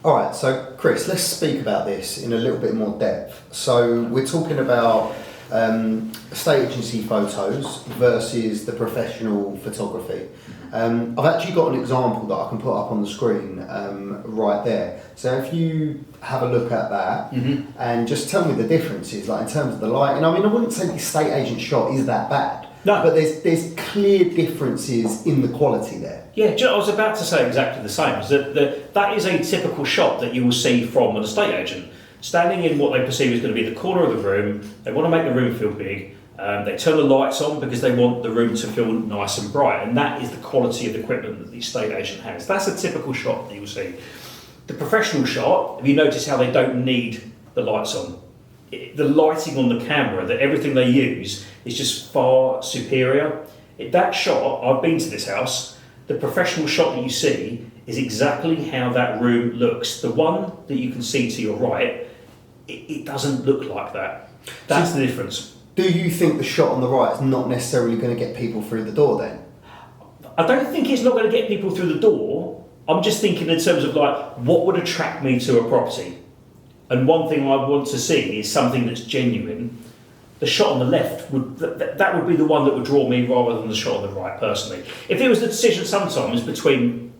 All right, so Chris, let's speak about this in a little bit more depth. So we're talking about estate agency photos versus the professional photography. I've actually got an example that I can put up on the screen right there. So if you have a look at that and just tell me the differences, like in terms of the lighting. I mean, I wouldn't say the estate agent shot is that bad. No. But there's clear differences in the quality there. Yeah, I was about to say exactly the same. Is that is a typical shot that you will see from an estate agent. Standing in what they perceive is going to be the corner of the room, they want to make the room feel big, they turn the lights on because they want the room to feel nice and bright, and that is the quality of the equipment that the estate agent has. That's a typical shot that you will see. The professional shot, have you noticed how they don't need the lights on? The lighting on the camera, that everything they use is just far superior. That shot, I've been to this house, the professional shot that you see is exactly how that room looks. The one that you can see to your right, it doesn't look like that. That's the difference. Do you think the shot on the right is not necessarily going to get people through the door then? I don't think it's not going to get people through the door. I'm just thinking in terms of like, what would attract me to a property? And one thing I want to see is something that's genuine. The shot on the left, that would be the one that would draw me rather than the shot on the right, personally. If it was the decision sometimes between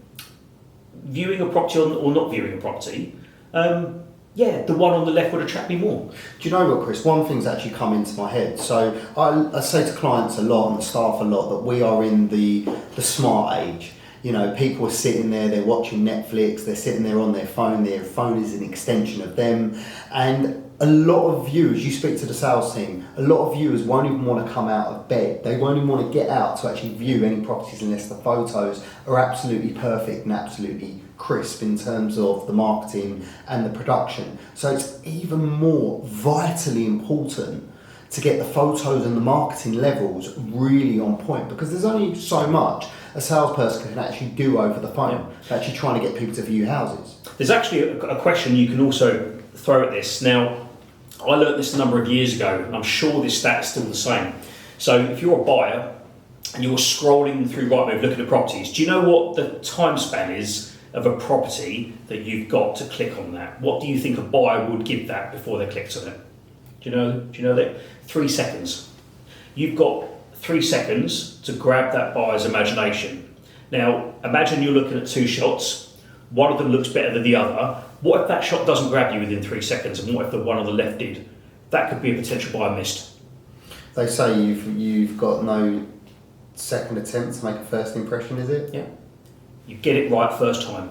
viewing a property or not viewing a property, the one on the left would attract me more. Do you know what, Chris? One thing's actually come into my head. So I say to clients a lot and the staff a lot that we are in the smart age. You know, people are sitting there, they're watching Netflix, they're sitting there on their phone is an extension of them. And a lot of viewers, you speak to the sales team, a lot of viewers won't even want to come out of bed. They won't even want to get out to actually view any properties unless the photos are absolutely perfect and absolutely crisp in terms of the marketing and the production. So it's even more vitally important to get the photos and the marketing levels really on point, because there's only so much a salesperson can actually do over the phone, actually trying to get people to view houses. There's actually a question you can also throw at this. Now, I learnt this a number of years ago, and I'm sure this stat is still the same. So if you're a buyer and you're scrolling through Rightmove looking at properties, do you know what the time span is of a property that you've got to click on that? What do you think a buyer would give that before they clicked on it? Do you know that? 3 seconds. You've got 3 seconds to grab that buyer's imagination. Now, imagine you're looking at 2 shots. One of them looks better than the other. What if that shot doesn't grab you within 3 seconds, and what if the one on the left did? That could be a potential buyer missed. They say you've got no second attempt to make a first impression, is it? Yeah. You get it right first time.